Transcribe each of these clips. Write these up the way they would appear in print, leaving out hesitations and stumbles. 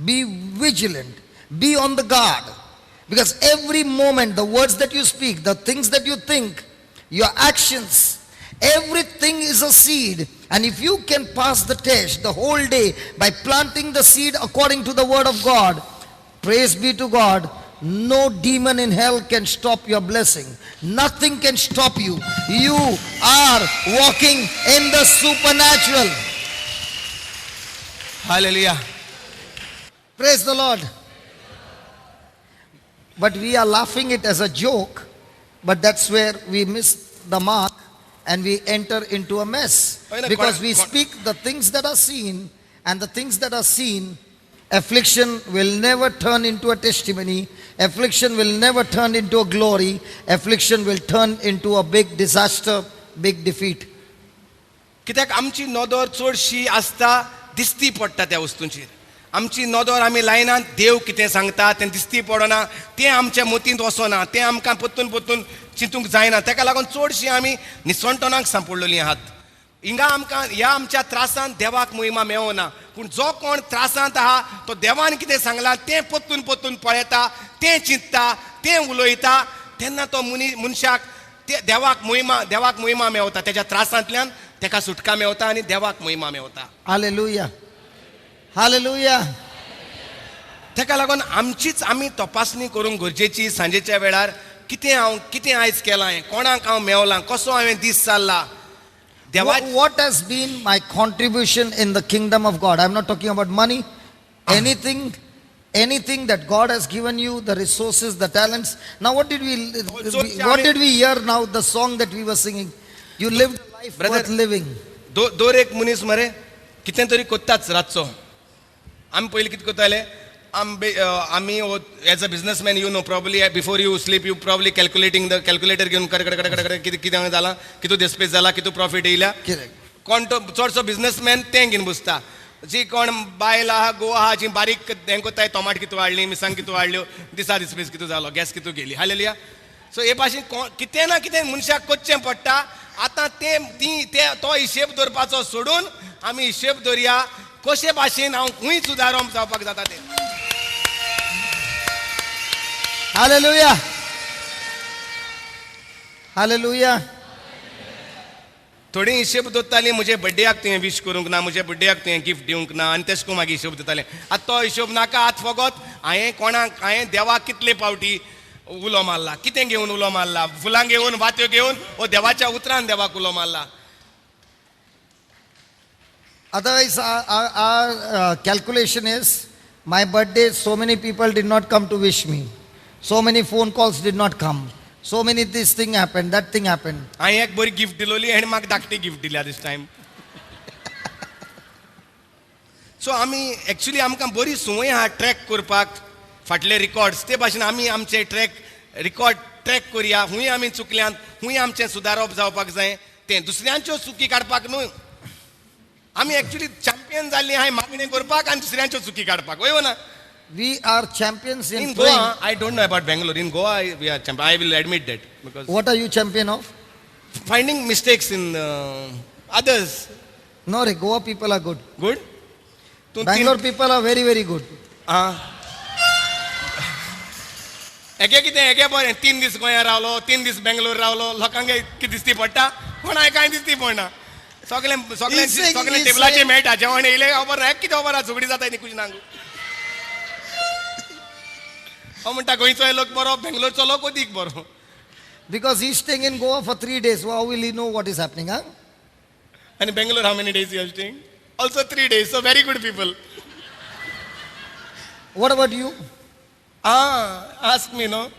Be vigilant. Be on the guard. Because every moment, the words that you speak, the things that you think, your actions, everything is a seed. And if you can pass the test the whole day by planting the seed according to the word of God, praise be to God, no demon in hell can stop your blessing. Nothing can stop you. You are walking in the supernatural. Hallelujah. Praise the Lord. But we are laughing it as a joke, but that's where we miss the mark and we enter into a mess. Because we speak the things that are seen, and the things that are seen, affliction will never turn into a testimony. Affliction will never turn into a glory. Affliction will turn into a big disaster, big defeat. कित्याक आमची नदर चडशी आसता दिसती पडटा त्या वस्तूंचेर. आमची नदर आमी लायना देव कितें सांगता तें दिसती पडना, तें आमच्या मतींत वचना, तें आमकां परतून परतून चिंतूंक जायना. ताका लागून चडशीं आमी निसणटणाक सांपडलेलीं आहात. हिंगा आमकां ह्या आमच्या त्रासांत देवाक महिमा मेळना. पूण जो कोण त्रासांत आहा तो देवान कितें सांगलां तें परतून परतून पळयता, तें चिंतता, तें उलयता, तेन्ना तो मनशाक देवाक महिमा मेळटा. तेज्या त्रासांतल्यान तेका सुटका मेळटा आनी देवाक महिमा मेळटा. हालेलुया. हालेलुया. ताका लागून आमचीच आमी तपासणी करूंक गरजेची. सांजेच्या वेळार कितें आयज केलां, कोणाक हांव मेवलां, कसो हांवें दीस चल्ला. What has been my contribution in the kingdom of God? I'm not talking about money. Anything that God has given you, the resources, the talents. Now what did we hear now, the song that we were singing? You lived a life worth living. दोर एक मनीस मरे कितें तरी कोत्ताच रातचो. आमी पयलीं कितें कोत्ताले, आमी as a businessman you know probably before you sleep you probably calculating the calculator घेवन कितें जालां, कितू डिस्पेस जाला, कितू प्रॉफिट येयल्या. कोण तो चडसो बिजनेसमॅन तें घेवन बसता. जी कोण बायल आहा, गो आहा, जी बारीक हें कोत्ताय, टोमाट कितू वाडली, मिरसांग कितू वाडल्यो, दिसा डिस्पेस कितू जालो, गॅस कितू गेली. हालेलुया. सो हे भाशेन कितें ना कितें मनशाक कोच्चें पडटा. आतां तो हिशेब दवरपाचो सोडून आमी हिशेब दवरया कशे भाशेन हांव खूंय सुदारप जावपाक जाता तें. Hallelujah. Hallelujah. थोडी हिशेब दवरताली, म्हजे बड्डेयाक तुवें विश करूंक ना, म्हजे बड्डेयाक तुवें गिफ्ट दिवंक ना, आनी तेश कोन मागीर हिशोब दिताले. आतां तो हिशोब नाका. आतां फकत हांवें देवाक कितले फावटी उलो मारला, कितें घेवन उलो मारला, फुलां घेवन, वात्यो घेवन, ओ देवाच्या उतरान देवाक उलो मारला. Otherwise, our calculation is, my birthday, so many people did not come to wish me. So many phone calls did not come. So many this thing happened, that thing happened. हांवें एक बरी गिफ्ट दिलोली आनी म्हाका धाकटी gift दिल्या this time. सो आमी actually आमकां बरी संवय आहा ट्रॅक करपाक, फाटले रिकॉर्ड्स ते भाशेन आमी आमचे ट्रॅक करया. खूंय आमी चुकल्यान, खूंय आमचें सुदारप जावपाक जाय. तें दुसऱ्यांच्यो चुकी काडपाक न्हू. आमी एक्चुली चॅम्पियन जाल्लीं आहाय मागणें करपाक आनी दुसऱ्यांच्यो चुकी काडपाक. वय ना. We are champions in Goa. I don't know about Bangalore. In Goa, we are champions. I will admit that. Because what are you champion of? Finding mistakes in others. No, Goa people are good. Good? Bangalore people are very, very good. एके कितें एके बरें 3 दीस गोंया रावलो, 3 दीस बेंगलोर रावलो, लोकांक कितें दिसती पडटा, कोणाक कांय दिसती पडना. सगळे टेबलाचेर मेळटा, जेवण येयलें खबर ना, कितें खबर आहा, झगडी जाताय न्ही कुछ नांगू. हांव म्हणटा गोंयचो लोक बरो, बेंगलोरचो लोक अदीक बरो. Because he's staying in Goa for 3 days. How will he know what is happening, huh? And in Bangalore, how many days you are staying? Also 3 days. So very good people. What about you? Ask me, no?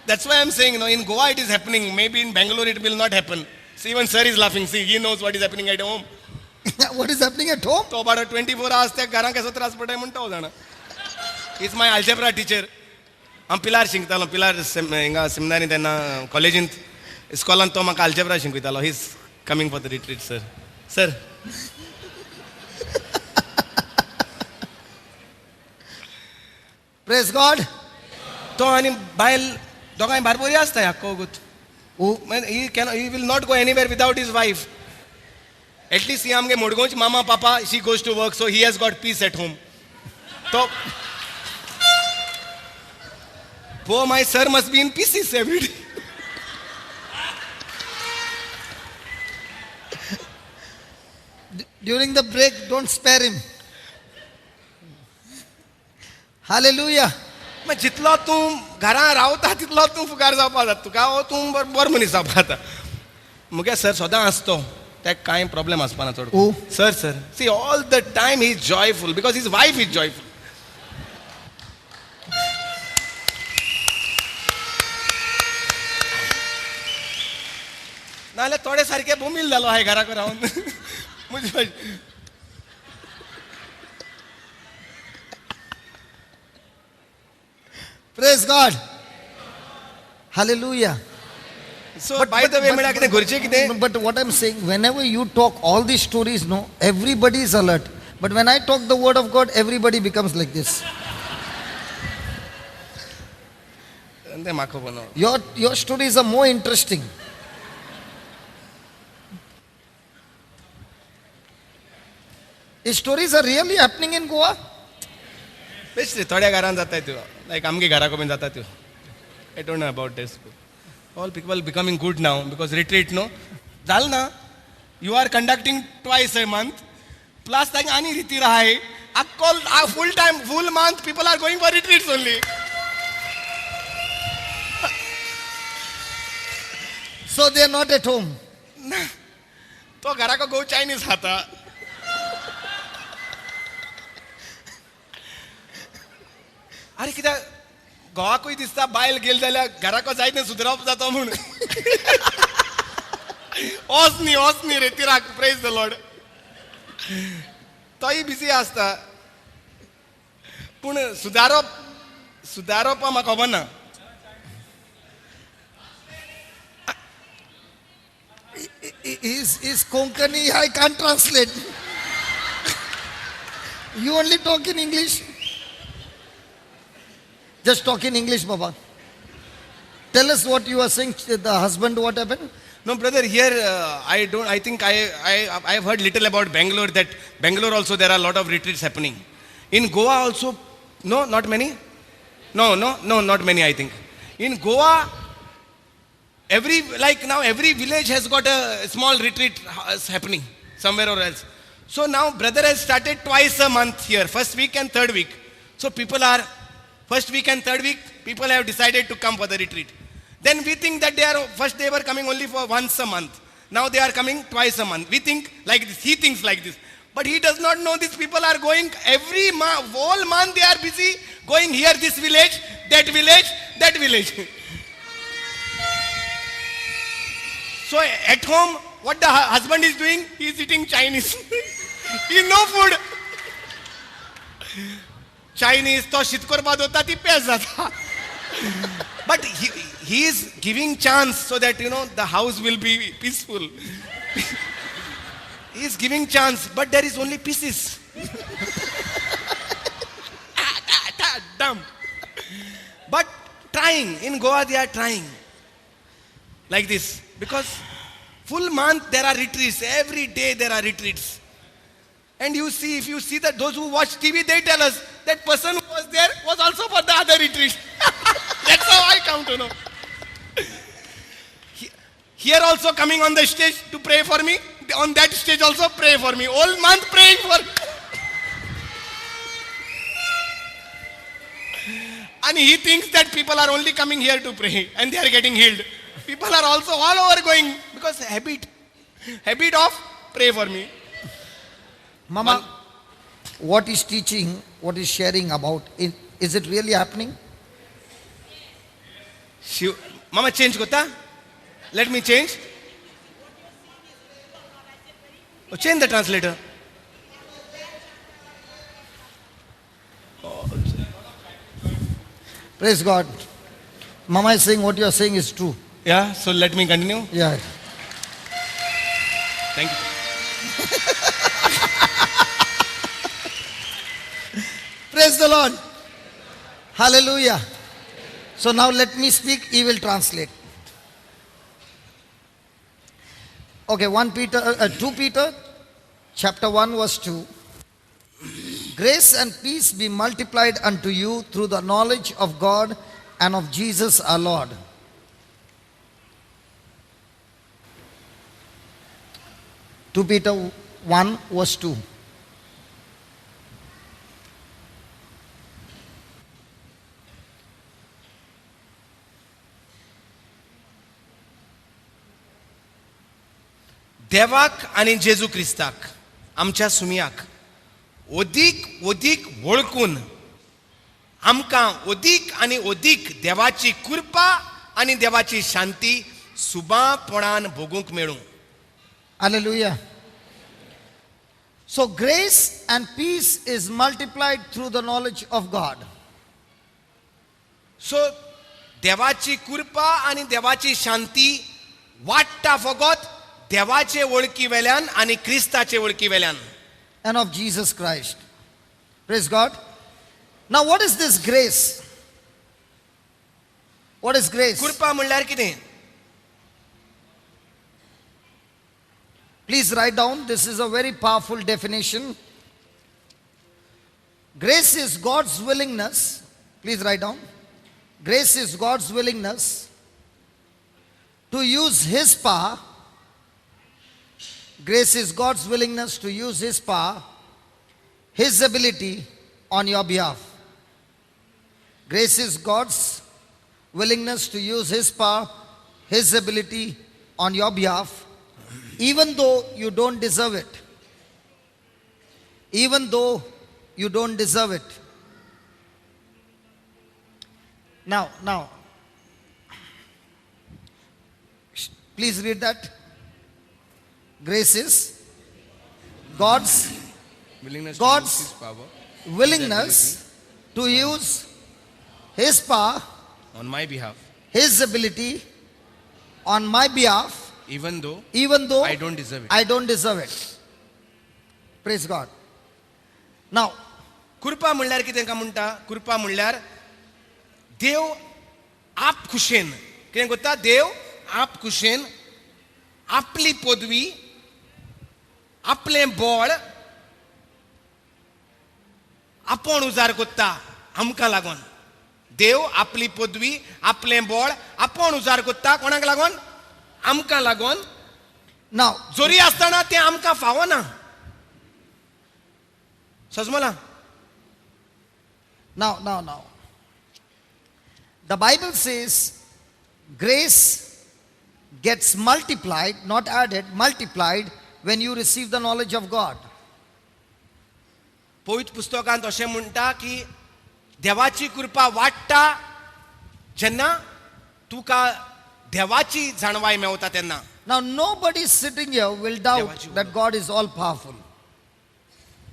That's why I'm saying, in Goa it is happening. Maybe in Bangalore it will not happen. See, even sir is laughing. See, he knows what is happening at home. What is happening at home? So about 24 hours तक घरां कसो त्रास पडटा म्हणटा हो जाणा. He's my algebra teacher. हांव पिलार शिकतालो, पिलार हिंगा सेमिनारी तेन्ना कॉलेजींत इस्कॉलांत तो म्हाका algebra शिकयतालो. He's coming for the retreat, sir. Sir. Praise God. तो आनी बायल दोगांय भार बरी आसता याक्को गुत. He will not go anywhere without his wife. At least he amge Modgonch mama papa, she goes to work, so he has got peace at home. तो poor my sir must be in pieces every day. During the break, don't spare him. Hallelujah. मग जितलो तूं घरा रावता तितलो तूं फुगार जावपा जाता तुका हो तूं बरो मनीस जावपा जाता मुगे सर सदां आसतो ताका कांय प्रॉब्लेम आसपाना चड Who? Sir see all the time he is joyful because his wife is joyful नाल्यार थोडे सारके बोमील जालो हाय घराक रावन मुजे Praise God. Hallelujah. So by the way म्हळ्यार कितें घरचें कितें But what I'm saying, whenever you talk all these stories, no, everybody is alert. But when I talk the word of God, everybody becomes like this. तें म्हाका खबर ना Your stories are more interesting. These stories are really happening in Goa. Best रे थोड्या घरान जाताय त्यो लायक आमगे घरा कडेन जाता त्यो I don't know about this all people becoming good now because retreat नो जाल ना you are conducting twice a month plus तांगे आनी रिती राहाय अक्कोल full time full month people are going for retreats only So they are not at home. तो घरा को गो चायनीज खाता अरे कित्याक घोवाकूय दिसता बायल गेल जाल्यार घराको जायत सुदरप जाता म्हूण वच न्ही रे तिराक प्रेज द लॉर्ड तोय बिजी आसता पूण सुदारप म्हाका खबर ना Is Konkani, I can't translate. You only talk in English. Just talk in English, Baba. Tell us what you are saying, the husband, what happened? No, brother, here I think I have heard little about Bangalore, that Bangalore also there are a lot of retreats happening. In Goa also, no, not many? No, not many, I think. In Goa, every village has got a small retreat happening somewhere or else. So now brother has started twice a month here, first week and third week. So first week and third week, people have decided to come for the retreat. Then we think that first they were coming only for once a month. Now they are coming twice a month. We think like this, he thinks like this. But he does not know these people are going every whole month they are busy going here, this village, that village. So at home, what the husband is doing, he is eating Chinese. He no food. Chinese, to shitkorba dota ti pes jata. But he is giving chance so that, the house will be peaceful. He is giving chance, but there is only pieces. Dumb. But trying, in Goa they are trying. Like this. Because full month there are retreats. Every day there are retreats. And if you see that those who watch TV, they tell us that person who was there was also for the other retreat. That's how I come to know. Here also coming on the stage to pray for me. On that stage also pray for me. All month praying for me. And he thinks that people are only coming here to pray and they are getting healed. People are also all over going because habit of pray for me. Mama, what is teaching, what is sharing about, is it really happening? Mama, change kota. Let me change. Oh, change the translator. Praise God. Mama is saying what you are saying is true. Yeah, so let me continue. Yeah. Thank you. Praise the Lord. Hallelujah. So now let me speak, he will translate. Okay, 2 Peter chapter 1 verse 2. Grace and peace be multiplied unto you through the knowledge of God and of Jesus our Lord. Two Peter 1 verse 2. देवाक आणि जेजू क्रिस्ताक आमच्या सुमयाक ओदीक ओदीक वळखून आमकां ओदीक आनी ओदीक देवाची कृपा आनी देवाची शांती सुबापणान भोगूंक मेळूं. Hallelujah. So grace and peace is multiplied through the knowledge of God. सो देवाची कृपा आनी देवाची शांती वाडटा फकत देवाचे वळखी वेल्यान आनी क्रिस्ताचे वळखी वेल्यान. And of Jesus Christ. Praise God. Now what is this grace? What is grace? कृपा म्हणल्यार कितें? Please write down. This is a very powerful definition. Grace is God's willingness. Please write down. Grace is God's willingness to use His power. Grace is God's willingness to use His power, His ability on your behalf. Grace is God's willingness to use His power, His ability on your behalf, even though you don't deserve it. Even though you don't deserve it. Now, please read that. Grace is God's willingness to use His power, on my behalf, His ability on my behalf, even though I don't deserve it. I don't deserve it. Praise God. Now, कृपा म्हणल्यार कितें काय म्हणटा? कृपा म्हणल्यार देव आप खुशेन कितें करता? देव आप खुशेन आपली पदवी आपलें बळ आपूण उजार करता आमकां लागून. देव आपली पदवी आपलें बळ आपूण उजार करता कोणाक लागून? आमकां लागून. now, जोरी आसतना तें आमकां फावना. समजला? now. The Bible says grace gets multiplied, not added, multiplied when you receive the knowledge of God. पवित्र पुस्तकांत अशें म्हणटा की देवाची कृपा वाडटा जेन्ना तुका देवाची जाणवाय मेवता तेन्ना. Now, nobody sitting here will doubt देवाची that God is all powerful.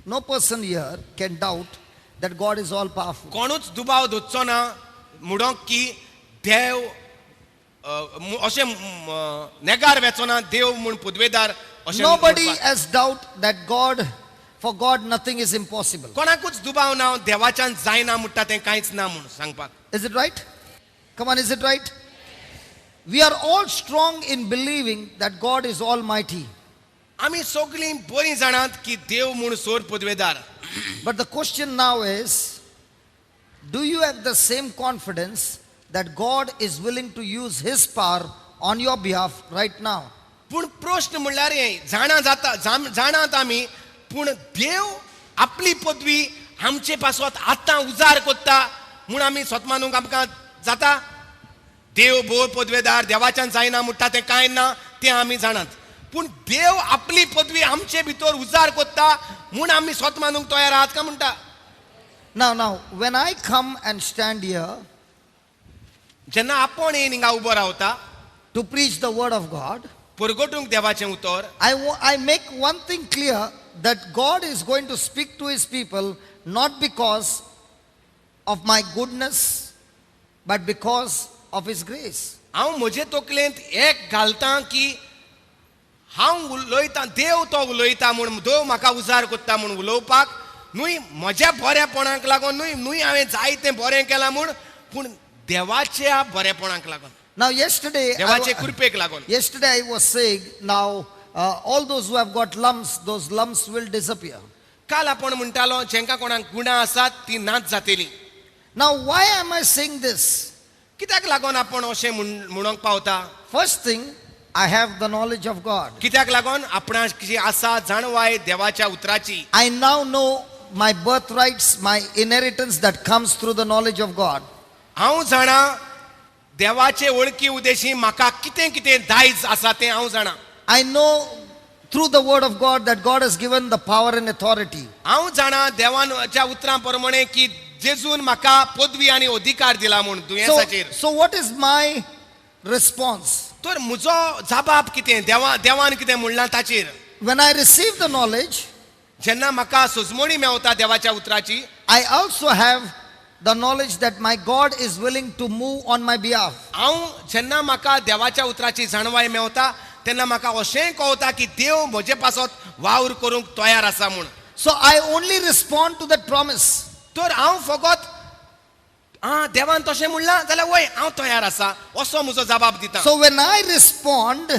No person here can doubt that God is all powerful. कोणूच दुबाव धरचो ना म्हणून की देव अशें नेगार वेचो ना देव म्हूण पदवेदार अशें. Nobody has doubt that for God nothing is impossible. कोणाकूच दुबाव ना देवाच्यान जायना म्हणटा तें कांयच ना म्हूण सांगपाक. Is it right? Come on, is it right? We are all strong in believing that God is almighty. आमी सगळीं बरीं जाणात की देव म्हूण सोर पदवेदार. But the question now is, do you have the same confidence that God is willing to use His power on your behalf right now? पूण प्रश्न म्हणल्यार हें जाणात आमी पूण देव आपली पदवी आमचे पासत आतां उजार करता म्हूण आमी स्वतमानूंक आमकां जाता? देव बोर पदवेदार देवाच्यान जायना म्हणटा तें कांय ना तें आमी जाणात. पूण देव आपली पदवी आमचे भितर उजार करता म्हूण आमी स्वतमानूंक तयार आहात काय म्हणटा? Now, when I come and stand here जेन्ना आपूण येवन हिंगा उबो रावता to preach the word of God, परगटूंक देवाचें उतर, I make one thing clear, that God is going to speak to His people not because of my goodness, but because of His grace. हांव म्हजे तकलेंत एक घालतां की हांव उलयतां देव तो उलयता म्हूण देव म्हाका उजार करता म्हूण उलोवपाक न्हय म्हज्या बरेपणाक लागून न्हय हांवें जायतें बरें केलां म्हूण पूण देवाच्या बरेपणाक लागून. Now yesterday देवाचे कृपेक लागून. I was saying, now all those who have got lumps, those lumps will disappear. काल आपण म्हणटालो जेंका कोणाक गुणां आसात ती नाच जातेली. Now, why am I saying this? कित्याक लागून आपण अशें म्हणूंक पावता? First thing, I have the knowledge of God. कित्याक लागून आपणाक जी आसा जाणवाय देवाच्या उतराची. I now know my birthrights, my inheritance that comes through the knowledge of God. हांव जाणा देवाचे वळखी उदेशी म्हाका कितें कितें दायज आसा तें हांव जाणा. I know through the word of God that God has given the power and authority. हांव जाणा देवाच्या उतरां प्रमाणे की जेजून म्हाका पदवी आनी अधिकार दिला म्हूण दुयेंसाचेर. So what is my response? तर म्हजो जबाब कितें देवान कितें म्हणलां ताचेर. When I receive the knowledge, जेन्ना म्हाका सुजमणी मेवता देवाच्या उतराची, I also have the knowledge that my God is willing to move on my behalf. हांव जेन्ना म्हाका देवाच्या उतराची जाणवाय मेवता तेन्ना म्हाका अशेंय कळटा की देव म्हजे पासत वावर करूंक तयार आसा म्हूण. So I only respond to that promise. तर हांव फकत देवान तशें म्हणलां जाल्यार वय हांव तयार आसा असो म्हजो जबाब दिता. So when I respond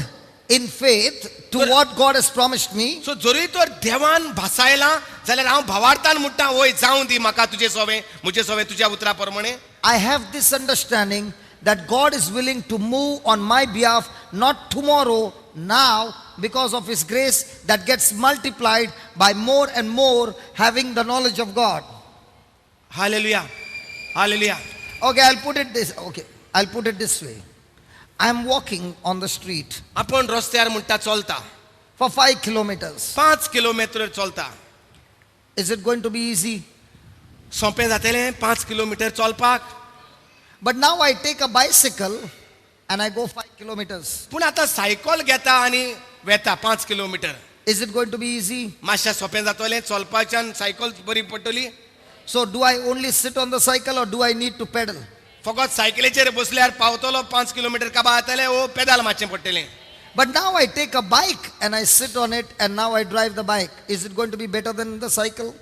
in faith to what God has promised me, सो जरी तर देवान भासायला जाल्यार हांव भावार्थान म्हणटा वय जावं दी म्हाका तुजें सवें म्हजें सवें तुज्या उतरा प्रमाणे. I have this understanding that God is willing to move on my behalf, not tomorrow, now, because of His grace that gets multiplied by more and more having the knowledge of God. Hallelujah hallelujah. Okay, I'll put it this way. I'm walking on the street आपण रस्त्यार म्हणटा चलता for 5 kilometers. 5 kilometre चलता. Is it going to be easy? सोंपें जातलें 5 kilometre चलपाक. But now I take a bicycle and I go 5 kilometers. पूण आतां सायकल घेता आनी वेता 5 kilometre. Is it going to be easy? मातशें सोंपें जातलें चलपाच्यान सायकल बरी पडटली. So do I only sit on the cycle or do I need to pedal? फकत सायकलीचेर बसल्यार पावतलो 5 किलोमीटर काबार जातलें ओ पेदाल मारचें पडटलें. But now I take a bike and I sit on it and now I drive the bike. Is it going to be better than the cycle?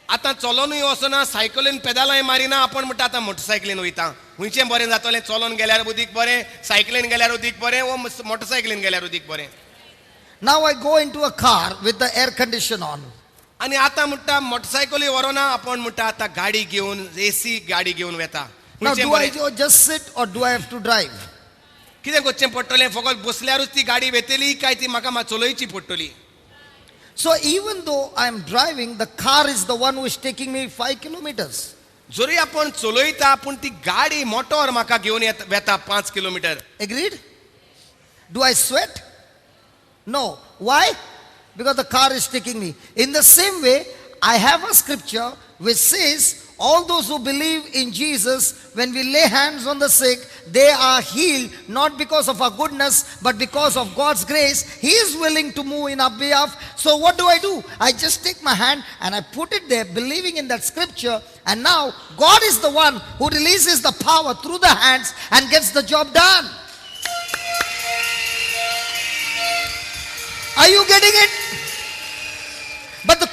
आतां चलोनूय वचना सायकलीन पेदालाय Marina आपण म्हणटा आतां मोटरसायकलीन वयता. हुंयचें बरें जातलें चलोन गेल्यार उदीक बरें सायकलीन गेल्यार उदीक बरें ओ मोटरसायकलीन गेल्यार उदीक बरें. Now I go into a car with the air condition on. आनी आतां म्हणटा मोटरसायकली व्हरोना आपण म्हणटा आतां गाडी घेवन एसी गाडी घेवन वेता. Now हुंयचें do I बरें. just sit or do I have to drive? कितें करचें पडटलें फकत बसल्यारूच ती गाडी वेतली काय ती म्हाका चलोवची पडटली. So even though I am driving, the car is the one who is taking me 5 kilometers. जरी आपण चलयता पूण ती गाडी मोटोर म्हाका घेवन वेता 5 kilometre. Agreed? Do I sweat? No. Why? Because the car is taking me. In the same way, I have a scripture which says, all those who believe in Jesus, when we lay hands on the sick, they are healed, not because of our goodness, but because of God's grace. He is willing to move in our behalf. So what do? I just take my hand and I put it there, believing in that scripture. And now, God is the one who releases the power through the hands and gets the job done. Are you getting it? But the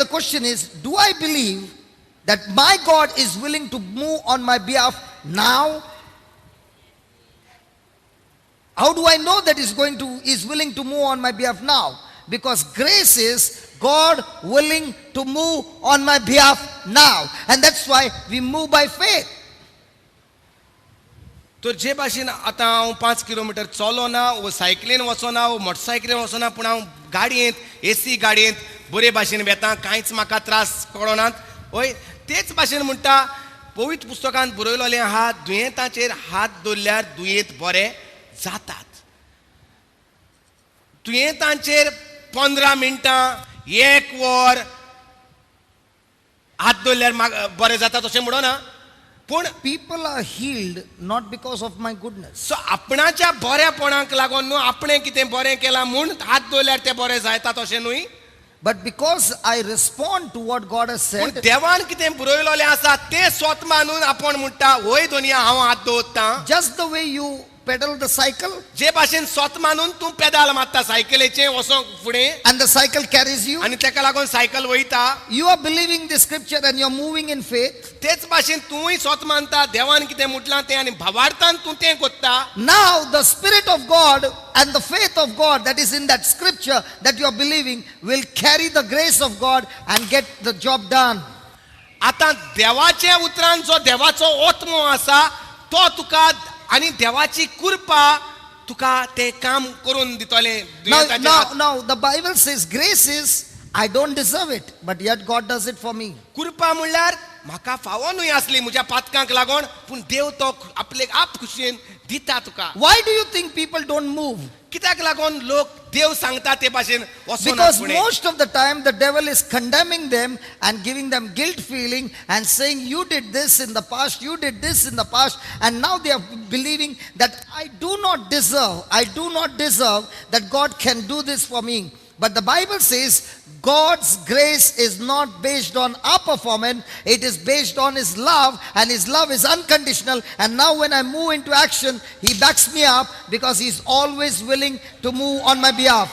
question is, do I believe that my God is willing to move on my behalf now? How do I know that He's willing to move on my behalf now? Because grace is God willing to move on my behalf now. And that's why we move by faith. तर जे भाशेन आतां हांव 5 kilometre चलोना वो सायकलीन वचना वो मोटरसायकलीन वचना पूण हांव गाडयेंत एसी गाडयेंत बरे भाशेन वेता कांयच म्हाका त्रास कळनात. होय तेच भाशेन म्हणटा पवित्र पुस्तकांत बरयलोलें आहा दुयेंताचेर हात दवरल्यार दुयेंत बरें जातात. दुयेंतांचेर 15 मिनटां 1 वर हात दवरल्यार बरें जाता तशें म्हणना. पूण People are healed not because of my goodness. सो आपणाच्या बरेपणाक लागून न्हू आपणें कितें बरें केलां म्हूण हात दवरल्यार तें बरें जाता तशें न्हूय. But because I respond to what God has पूण said, देवान कितें बरयलोलें आसा तें स्वत मानून आपण म्हणटा वय दुनिया हांव हात दवरतां. just the way you pedal the cycle जे भाशेन स्वत मानून तूं पेदाल मारता सायकलीचें वसोंक फुडें and the cycle carries you. आनी ताका लागून सायकल वयता, You are believing the scripture and you're moving in faith. तेच भाशेन तूंय स्वत मानता देवान कितें म्हटलां तें आनी भावार्थान तूं तें कोत्ता. Now the Spirit of God and the faith of God that is in that scripture that you are believing will carry the grace of God and get the job done. आतां देवाच्या उतरान जो देवाचो ओत्मो आसा तो तुका आनी देवाची कृपा तुका तें काम करून दितलें. Now the Bible says grace is I don't deserve it, but yet God does it for me. कृपा म्हणल्यार म्हाका फावो न्हय आसली म्हज्या पातकांक लागून, पूण देव तो आपले आप खुशयेन दिता तुका. Why do you think people don't move? कित्याक लागून लोक देव सांगता ते भाशेन वचून Because फुडें. most of the time the devil is condemning them and giving them guilt feeling and saying you did this in the past, you did this in the past, and now they are believing that I do not deserve that God can do this for me. But the Bible says God's grace is not based on our performance, it is based on His love, and His love is unconditional. And now when I move into action, He backs me up because He's always willing to move on my behalf.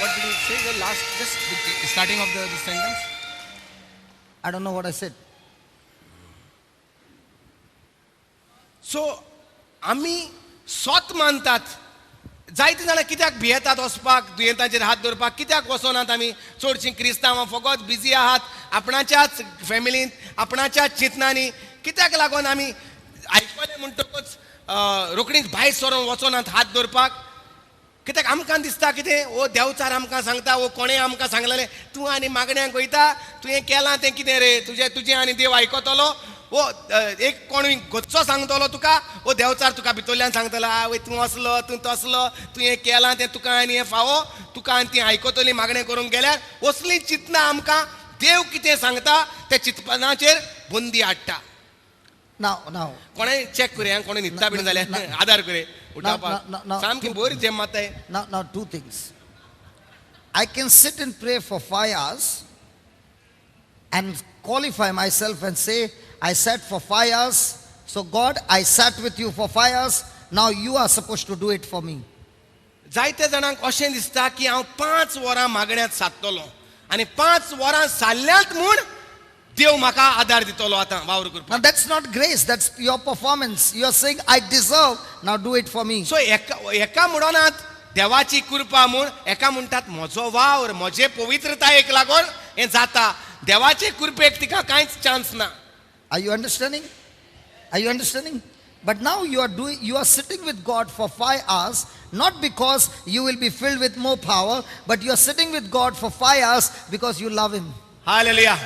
What did you say the last, just the starting of the sentence? I don't know what I said. सो आमी स्वत मानतात. जायते जाणां कित्याक भियेतात वचपाक दुयेंतांचेर हात दवरपाक, कित्याक वचनात आमी? चडशीं क्रिस्तांवां फकत बिजी आहात आपणाच्याच फॅमिलींत, आपणाच्याच चिंतनांनी. कित्याक लागून आमी आयकलें म्हणटकूच रोखडींच भायर सरोन वचनात हात दवरपाक? कित्याक आमकां दिसता कितें ओ देवचार आमकां सांगता, ओ कोणें आमकां सांगलेलें तूं आनी मागण्यांक वयता, तुवें केलां तें कितें रे, तुजें आनी देव आयकतलो? ओ एक कोण गोच्चो सांगतलो तुका, ओ देवचार तुका भितरल्यान सांगतलो आवय तूं असलो तूं तसलो, तुवें केलां तें तुका आनी हें फावो, तुका आनी ती आयकतली मागणें करूंक गेल्यार. असलीं चिंतनां आमकां देव कितें सांगता त्या चिंतपणाचेर बंदी हाडटा. Now. कोणें चॅक करे, कोणें न्हिदता बीन जाल्यार आदार करे उठोवपाक. सामकी बरी GeM माताय. Now two things. I can sit and pray for 5 hours and qualify myself and say, I sat for 5 hours, so God, I sat with you for 5 hours, now you are supposed to do it for me. जायते जाणांक अशें दिसता की हांव 5 वरां मागण्यांत सादतलों आनी 5 वरां सारल्यांत म्हूण देव म्हाका आदार दितलो आतां वावर Now करपाक. that's not grace, that's your performance. You are saying, I deserve, now do it for me. सो एका म्हणनात देवाची कृपा म्हूण, एका म्हणटात म्हजो वावर, म्हजे पवित्रतायेक लागून हें जाता. देवाचे कृपेक तिका कांयच चान्स ना. Are you understanding? Are you understanding? But now you are sitting with God for 5 hours, not because you will be filled with more power, but you are sitting with God for 5 hours because you love Him. Hallelujah.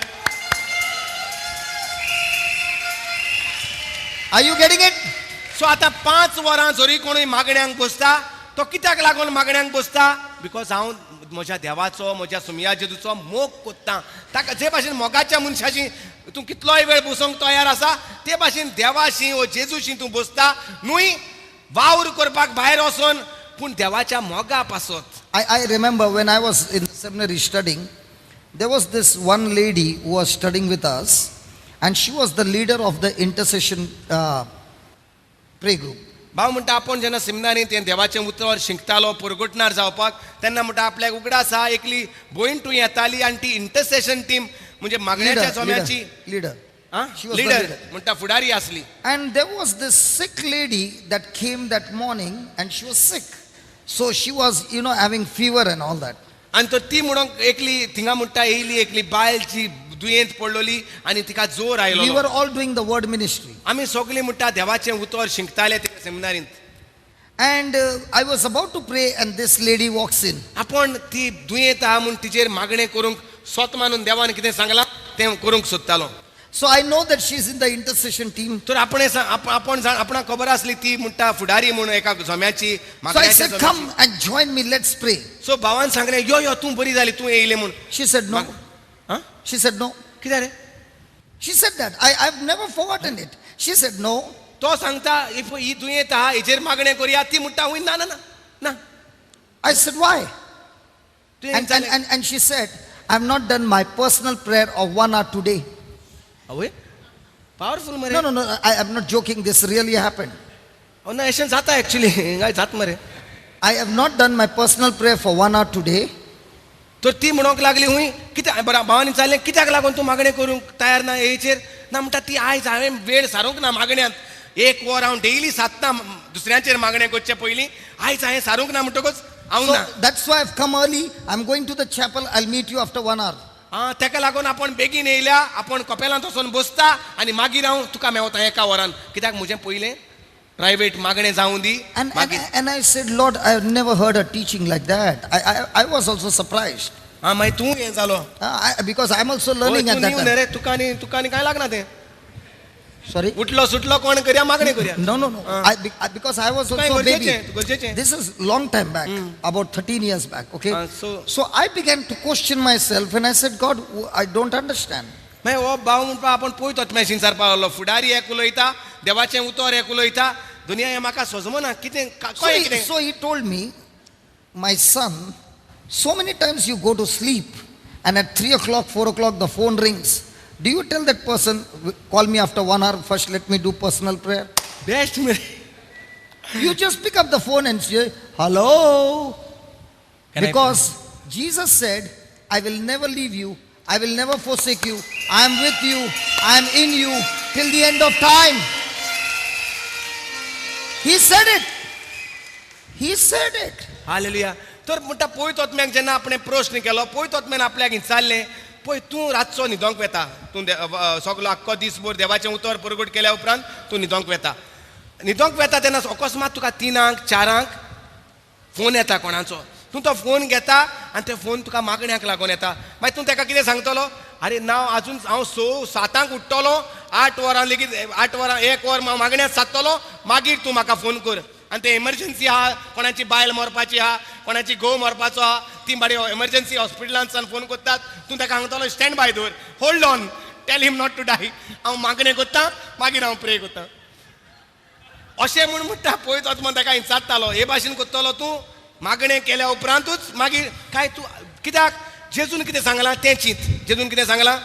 Are you getting it? सो आतां 5 वरां जरी कोणूय मागण्यांक बसता, तो कित्याक लागून मागण्यांक बसता? Because हांव म्हज्या देवाचो, म्हज्या सुमया जेजूचो मोग कोत्ता. ताका जे भाशेन मोगाच्या मनशाची तूं कितलोय वेळ बसोंक तयार आसा, ते भाशेन देवाशी वो जेजूशी तूं बसता न्हय वावर करपाक भायर वचोन, पूण देवाच्या मोगा पासत. I remember when I was in seminary studying, there was this one lady who was studying with us, and she was the leader of the intercession prayer group. भाव म्हणटा आपण जेन्ना सेमिनारींत हें देवाचें उतर शिंकतालो परगटणार जावपाक, तेन्ना म्हणटा आपल्याक उगडास आसा एकली भयण तूं येताली आनी ती इंटरसेशन टीम म्हणजे मागण्याच्या सोम्याची Leader. She was the leader leader. म्हणटा फुडारी आसली. And there was this sick lady that came that morning, and she was sick. So she was, having fever and all that. आनी तो ती म्हणून एकली थिंगा म्हणटा येयली एकली बायल जी दुयेंत पडलोली आनी तिका जोर We आयलो. were all doing the word ministry. आमी सगळीं म्हणटा देवाचें उतर शिंकताले त्या सेमिनारींत. And I was about to pray, and this lady walks in. आपण ती दुयेंत आहा म्हूण तिचेर मागणें करूंक स्वत मानून देवान कितें सांगलां तें करूंक सोदतालो. So I know that she's in the intercession team. तर आपणाक खबर आसली ती म्हणटा फुडारी म्हणून एका झोम्याची So I said, come and join me, let's pray. सो भावान सांगलें यो तूं बरी जाली तूं येयलें म्हूण. She said no. आं She said no. कितें रे? She said that. I've never forgotten it. She said no. तो सांगता इफ ही दुयेंत आहा हेजेर मागणें करुया, ती म्हणटा हुंय ना ना ना ना. I said, why? दुयेंत And, जालें. and, and she said, I've not done my personal prayer of 1 hour today. आवय पॉवरफुल मरे No, no, no. I am not joking. This really happened. हो ना अशें जाता एक्चुअली काय जात मरे I have not done my personal prayer for 1 hour today. तर ती म्हणूंक लागली हुंय कित्याक भावानी चाललें कित्याक लागून तूं मागणें करूंक तयार ना हेचेर ना म्हणटा ती आयज हांवें वेळ सारूंक ना मागण्यांत 1 वर हांव डेली साधता दुसऱ्यांचेर मागणें करचे पयलीं आयज हांवें सारूंक ना म्हणटकच हांव So ना that's why I've come early. I'm going to the chapel. I'll meet you after 1 hour. तेका लागून आपण बेगीन येयल्या आपण कपेलांत वचून बसता आनी मागीर हांव तुका मेवता 1 वरान कित्याक म्हजें पयलें प्रायवेट मागणें जावं दी मागीर And I said, Lord, I have never heard a teaching like that. I was also surprised. मागीर तूं हें जालो Because I'm also होय, learning तूं at that न्यू time. रे तुका न्ही काय लागना तें Sorry? उठलो सुटलो कोण करया मागणें करया No, no, no. Because I was काय also a baby. गरजेचें This is long time back, about 13 years back, okay? so So I began to question myself and I said, God, I don't understand. मागीर हो भाव म्हणपा आपण पळयत वच machine सारपा लागलो फुडारी एक उलयता देवाचें उतर एक उलयता दुनिया हें म्हाका सोजमना कितें कळ्ळें कितें So he told me, my son, so many times you go to sleep and at 3 o'clock, 4 o'clock the phone rings. Do you tell that person, call me after 1 hour, first let me do personal prayer? Best मरे You just pick up the phone and say, hello. Can I- Because Jesus said, I will never leave you. I will never forsake you. I am with you. I am in you till the end of time. He said it. He said it. Hallelujah तर म्हणटा पळयत वचम्याक जेन्ना आपणें प्रश्न केलो पळयत वचम्यान आपल्याक विचारलें पळय तूं रातचो न्हिदोंक वेता तूं सगलो आख्खो दिसभर देवाचें उतर परगट केल्या उपरांत तूं न्हिदोंक वेता तेन्ना अकस्मात तुका 3 4 फोन येता कोणाचो तूं तो फोन घेता आनी ते फोन तुका मागण्याक लागून येता मागीर तूं ताका कितें सांगतलो अरे ना आजून हांव 7 उठ्ठलो 8 वरां लेगीत 8 वरां 1 वर मागण्याक सादतलो मागीर तूं म्हाका फोन कर आनी ते एमर्जन्सी आहा कोणाची बायल मरपाची आहा कोणाची घोव मरपाचो आहा ती बारी एमर्जन्सी हॉस्पिटलांतल्यान फोन करतात तूं ताका सांगतलो स्टँड बाय दवर hold on tell him not to die हांव मागणें करतां मागीर हांव प्रे करतां अशें म्हूण म्हणटा पळयत वच ताका विचारतालो हे भाशेन करतलो तूं मागणें केल्या उपरांतूच मागीर काय तूं कित्याक जेजून कितें सांगलां तें चिंत जेजून कितें सांगलां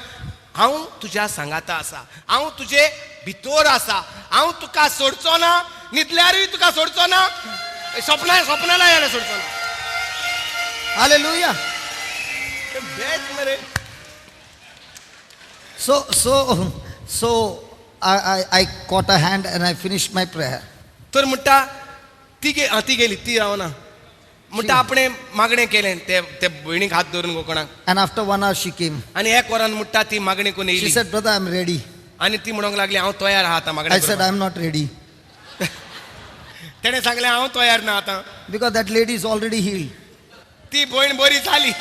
हांव तुज्या सांगाता आसा हांव तुजे भितर आसा हांव तुका सोडचो ना न्हिदल्यारूय तुका सोडचो ना सपनां यायला सोडचो ना Hallelujah. बेस्ट मरे So I caught a hand and I finished my prayer. तर म्हणटा ती गेली ती रावना म्हणटा आपणें मागणें केलें ते भयणीक हात धरून गो कोणाक And after 1 hour she came. आनी 1 वरान म्हणटा ती मागणी कोण She येयली said, brother, I'm ready. आनी ती म्हणूंक लागली हांव तयार आहा आतां I मागणें said, I'm not ready. तेणें सांगलें हांव तयार ना आतां Because that lady is already healed. ती भयण बरी जाली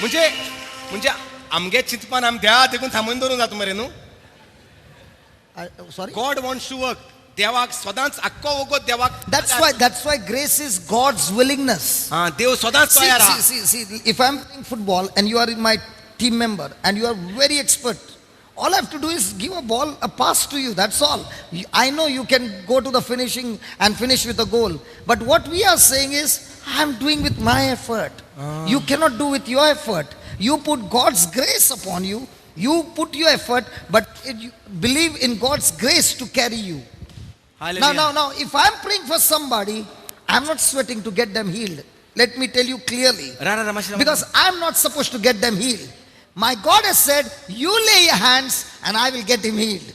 म्हणजे आमगे चिंतपान आमी देवा देखून थांबून दवरूंक जाता मरे न्हू Sorry? God wants to work देवाक सदांच आख्खो वगत देवाक That's why grace is God's willingness. देव सदांच तयार आहा See, if I'm playing football and you are in my team member and you are very expert, all I have to do is give a pass to you. That's all. I know you can go to the finishing and finish with a goal. But what we are saying is, I'm doing with my effort. You cannot do with your effort. You put God's grace upon you. You put your effort, but you believe in God's grace to carry you. Hallelujah. Now, if I'm praying for somebody, I'm not sweating to get them healed. Let me tell you clearly. Because I'm not supposed to get them healed. My God has said, you lay your hands and I will get him healed.